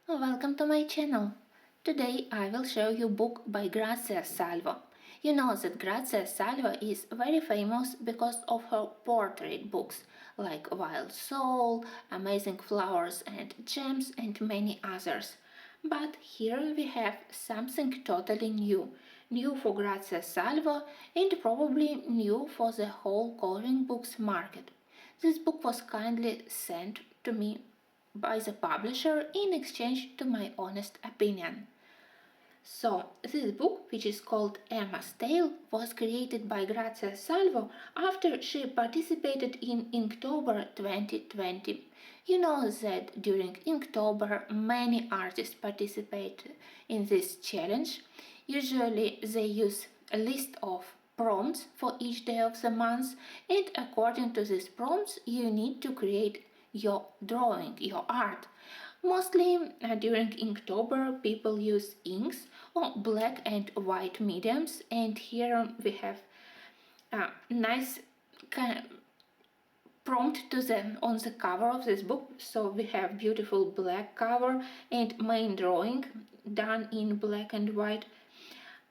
Welcome to my channel. Today I will show you a book by Grazia Salvo. You know that Grazia Salvo is very famous because of her portrait books like Wild Soul, Amazing Flowers and Gems and many others. But here we have something totally new. New for Grazia Salvo and probably new for the whole coloring books market. This book was kindly sent to me by the publisher in exchange to my honest opinion. So, this book, which is called Emma's Tale, was created by Grazia Salvo after she participated in Inktober 2020. You know that during Inktober many artists participate in this challenge. Usually they use a list of prompts for each day of the month, and according to these prompts you need to create your drawing, your art. Mostly during Inktober people use inks or black and white mediums, and here we have a nice kind of prompt to them on the cover of this book. So we have beautiful black cover and main drawing done in black and white.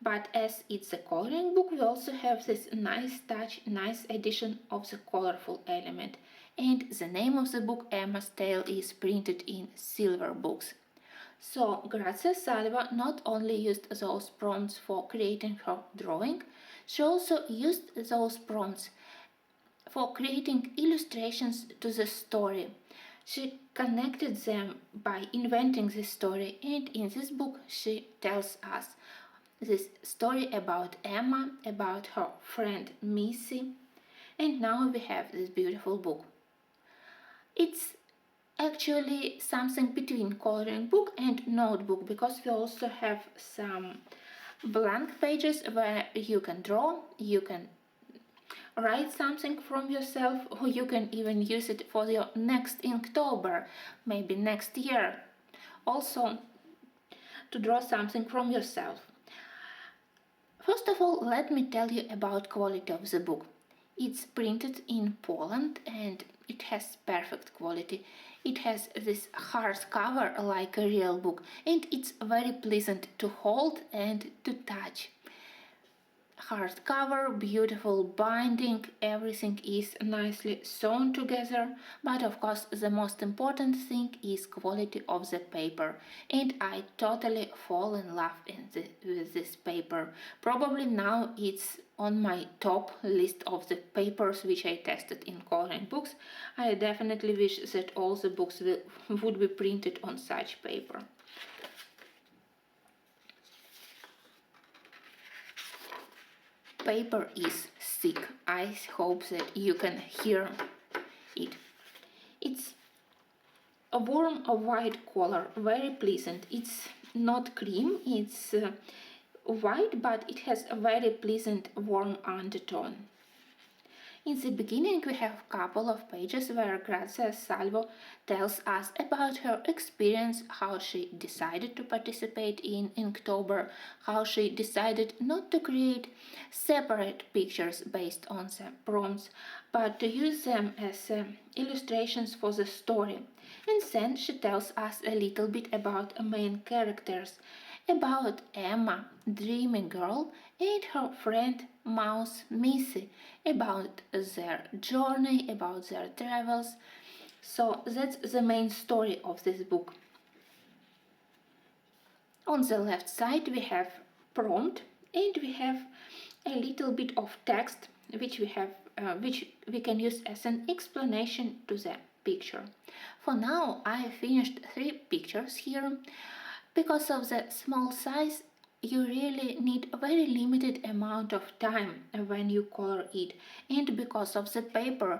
But as it's a coloring book, we also have this nice touch, nice addition of the colorful element. And the name of the book, Emma's Tale, is printed in silver books. So Grazia Salvo not only used those prompts for creating her drawing, she also used those prompts for creating illustrations to the story. She connected them by inventing this story, and in this book she tells us this story about Emma, about her friend Missy, and now we have this beautiful book. It's actually something between coloring book and notebook, because we also have some blank pages where you can draw, you can write something from yourself, or you can even use it for your next Inktober, maybe next year, also to draw something from yourself. First of all, let me tell you about quality of the book. It's printed in Poland and it has perfect quality. It has this hard cover like a real book, and it's very pleasant to hold and to touch. Hard cover, beautiful binding, everything is nicely sewn together, but of course the most important thing is quality of the paper, and I totally fall in love with this paper. Probably now it's on my top list of the papers which I tested in coloring books. I definitely wish that all the books would be printed on such paper. Paper is thick. I hope that you can hear it. It's a warm white color, very pleasant. It's not cream, it's white, but it has a very pleasant warm undertone. In the beginning we have a couple of pages where Grazia Salvo tells us about her experience, how she decided to participate in Inktober, how she decided not to create separate pictures based on the prompts, but to use them as illustrations for the story. And then she tells us a little bit about the main characters, about Emma, dreamy girl, and her friend Mouse Missy, about their journey, about their travels. So that's the main story of this book. On the left side we have prompt, and we have a little bit of text which we can use as an explanation to the picture. For now I have finished 3 pictures here. Because of the small size, you really need a very limited amount of time when you color it, and because of the paper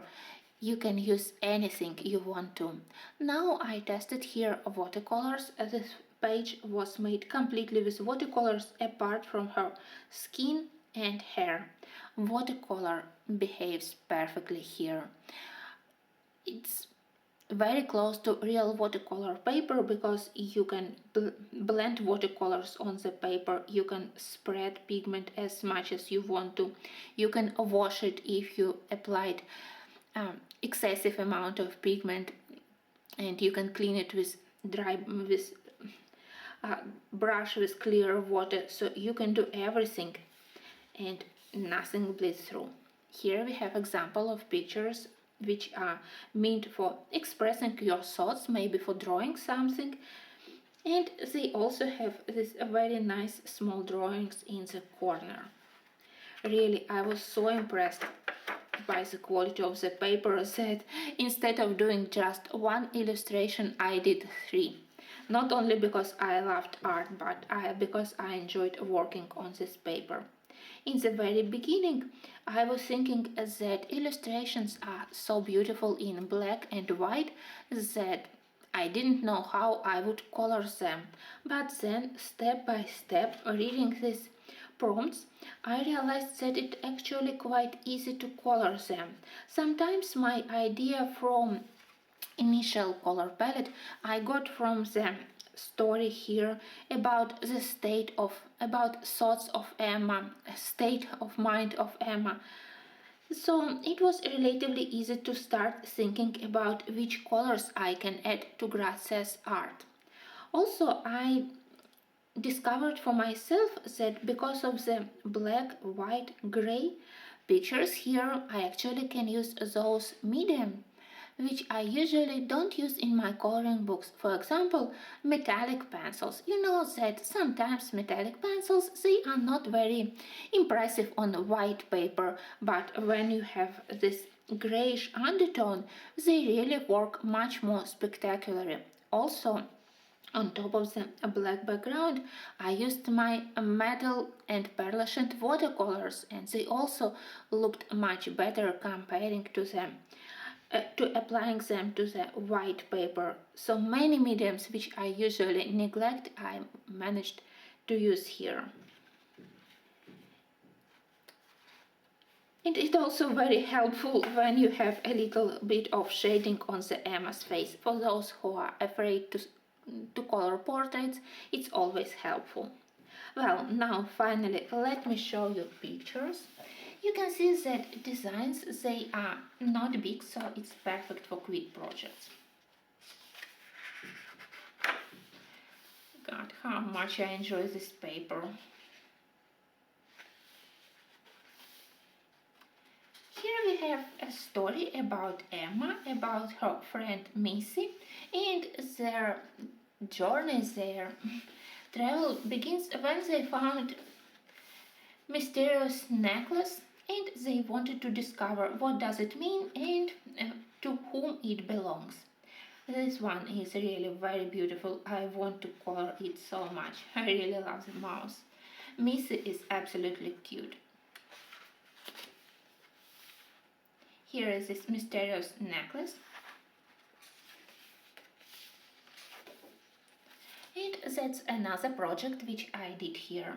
you can use anything you want to. Now I tested here watercolors. This page was made completely with watercolors apart from her skin and hair. Watercolor behaves perfectly here. It's very close to real watercolor paper because you can blend watercolors on the paper, you can spread pigment as much as you want to, you can wash it if you applied excessive amount of pigment, and you can clean it with brush with clear water, so you can do everything and nothing bleeds through. Here we have example of pictures which are meant for expressing your thoughts, maybe for drawing something. And they also have these very nice small drawings in the corner. Really, I was so impressed by the quality of the paper that instead of doing just one illustration, I did 3. Not only because I loved art, but because I enjoyed working on this paper. In the very beginning, I was thinking that illustrations are so beautiful in black and white that I didn't know how I would color them. But then, step by step, reading these prompts, I realized that it's actually quite easy to color them. Sometimes my idea from initial color palette I got from the story here about about thoughts of Emma, state of mind of Emma. So it was relatively easy to start thinking about which colors I can add to Grazia's art. Also, I discovered for myself that because of the black, white, gray pictures here, I actually can use those medium which I usually don't use in my coloring books. For example, metallic pencils. You know that sometimes metallic pencils, they are not very impressive on white paper, but when you have this grayish undertone, they really work much more spectacularly. Also, on top of the black background, I used my metal and pearlescent watercolors, and they also looked much better comparing to applying them to the white paper. So many mediums which I usually neglect, I managed to use here. And it's also very helpful when you have a little bit of shading on the Emma's face. For those who are afraid to color portraits, it's always helpful. Well, now finally let me show you pictures. You can see that designs, they are not big, so it's perfect for quick projects. God, how much I enjoy this paper. Here we have a story about Emma, about her friend Missy, and their journey, their travel begins when they found mysterious necklace and they wanted to discover what does it mean and to whom it belongs. This one is really very beautiful. I want to color it so much. I really love the mouse. Missy is absolutely cute. Here is this mysterious necklace. And that's another project which I did here.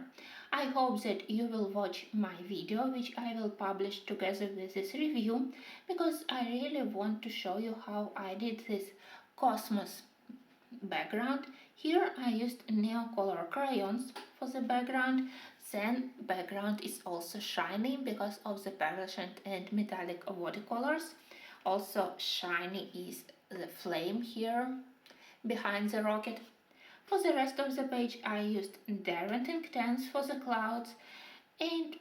I hope that you will watch my video which I will publish together with this review, because I really want to show you how I did this cosmos background. Here I used Neocolor crayons for the background. Then background is also shiny because of the pearlescent and metallic watercolors. Also shiny is the flame here behind the rocket. For the rest of the page I used Derwent ink tents for the clouds and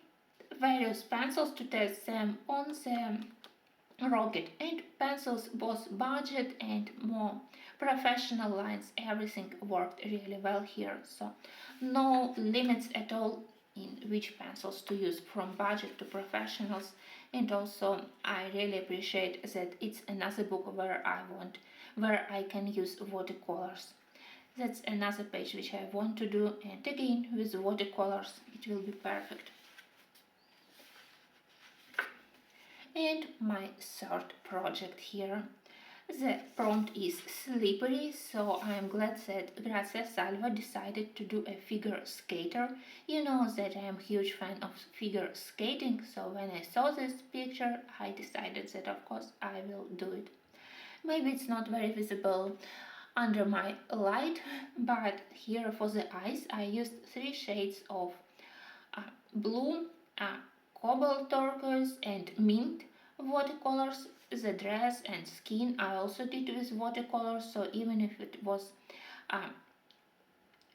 various pencils to test them on the rocket, and pencils both budget and more professional lines. Everything worked really well here, so no limits at all in which pencils to use from budget to professionals. And also I really appreciate that it's another book where I can use watercolors. That's another page which I want to do, and again with watercolors it will be perfect. And my third project here. The prompt is slippery, so I am glad that Grazia Salvo decided to do a figure skater. You know that I am a huge fan of figure skating, so when I saw this picture I decided that of course I will do it. Maybe it's not very visible under my light, but here for the eyes I used 3 shades of blue, cobalt turquoise and mint watercolors. The dress and skin I also did with watercolors, so even if it was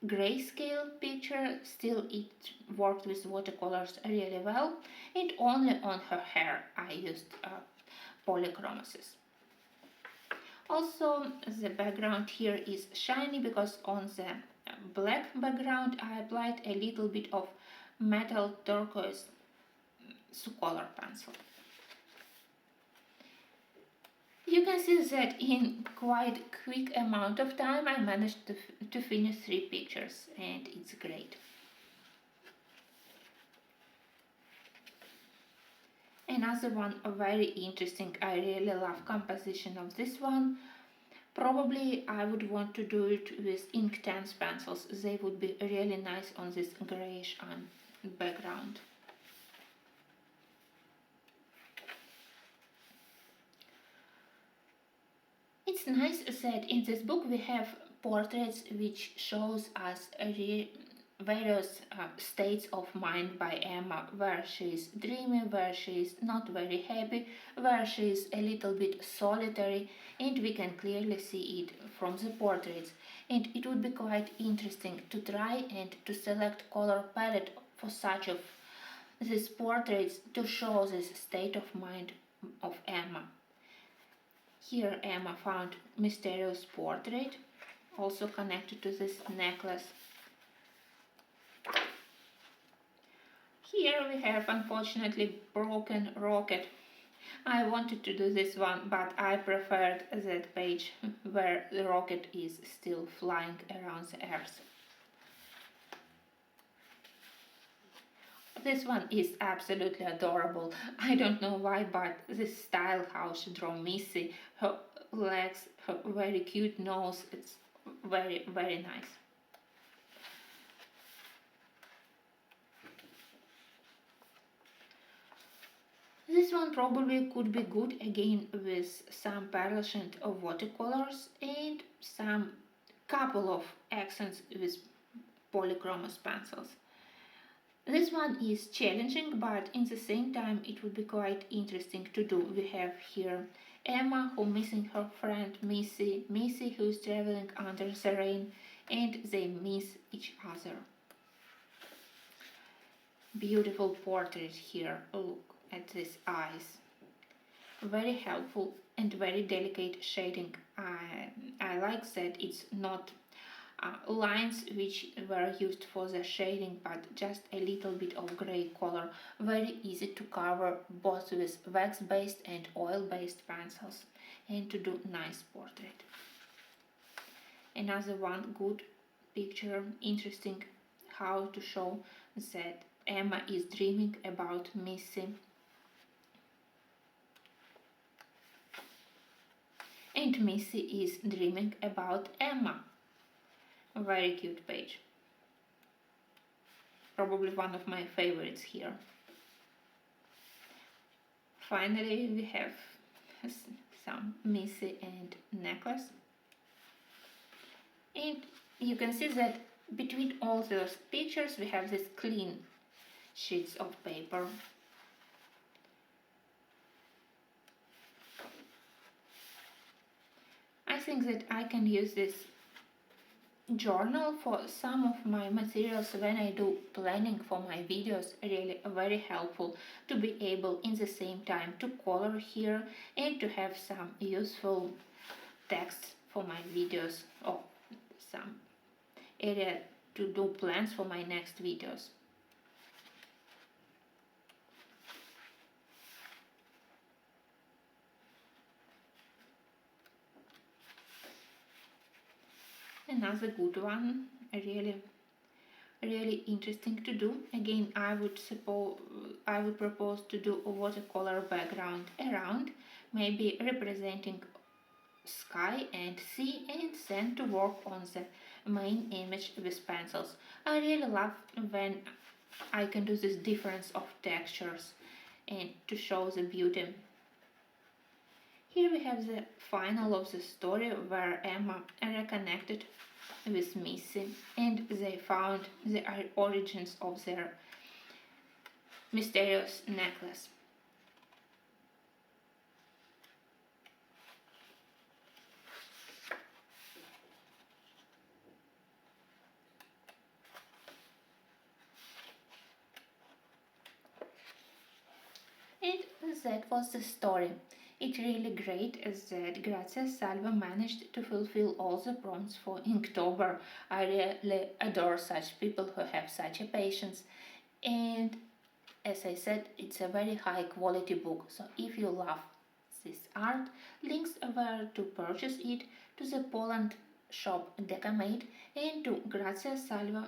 grayscale picture, still it worked with watercolors really well, and only on her hair I used polychromasis. Also, the background here is shiny because on the black background I applied a little bit of metal turquoise color pencil. You can see that in quite quick amount of time I managed to finish 3 pictures, and it's great. Another one very interesting, I really love composition of this one. Probably I would want to do it with Inktense pencils, they would be really nice on this grayish background. It's nice that in this book we have portraits which shows us various states of mind by Emma, where she is dreamy, where she is not very happy, where she is a little bit solitary, and we can clearly see it from the portraits. And it would be quite interesting to try and to select color palette for such of these portraits to show this state of mind of Emma. Here Emma found mysterious portrait, also connected to this necklace. Here we have unfortunately broken rocket. I wanted to do this one, but I preferred that page where the rocket is still flying around the earth. This one is absolutely adorable. I don't know why, but this style how she drew Missy, her legs, her very cute nose, it's very, very nice. This one probably could be good again with some pearlescent of watercolors and some couple of accents with polychromos pencils. This one is challenging, but in the same time it would be quite interesting to do. We have here Emma who missing her friend Missy, Missy who is traveling under the rain, and they miss each other. Beautiful portrait here, look at these eyes. Very helpful and very delicate shading. I like that it's not lines which were used for the shading, but just a little bit of gray color. Very easy to cover both with wax based and oil based pencils and to do nice portrait. Another one good picture, interesting how to show that Emma is dreaming about Missy. And Missy is dreaming about Emma. A very cute page. Probably one of my favorites here. Finally, we have some Missy and necklace. And you can see that between all those pictures we have this clean sheets of paper. I think that I can use this journal for some of my materials when I do planning for my videos. Really very helpful to be able in the same time to color here and to have some useful text for my videos or some area to do plans for my next videos. Another good one, really interesting to do. Again, I would propose to do a watercolor background around, maybe representing sky and sea, and then to work on the main image with pencils. I really love when I can do this difference of textures and to show the beauty. Here we have the final of the story where Emma reconnected with Missy and they found the origins of their mysterious necklace. that was the story. It's really great that Grazia Salvo managed to fulfill all the prompts for Inktober. I really adore such people who have such a patience. And as I said, it's a very high quality book. So if you love this art, links where to purchase it to the Poland shop Decamate and to Grazia Salvo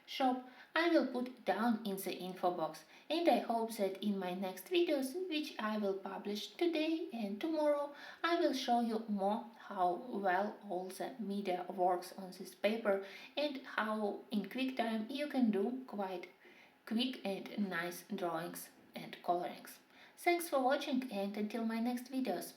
shop I will put down in the info box, and I hope that in my next videos, which I will publish today and tomorrow, I will show you more how well all the media works on this paper and how in quick time you can do quite quick and nice drawings and colorings. Thanks for watching, and until my next videos.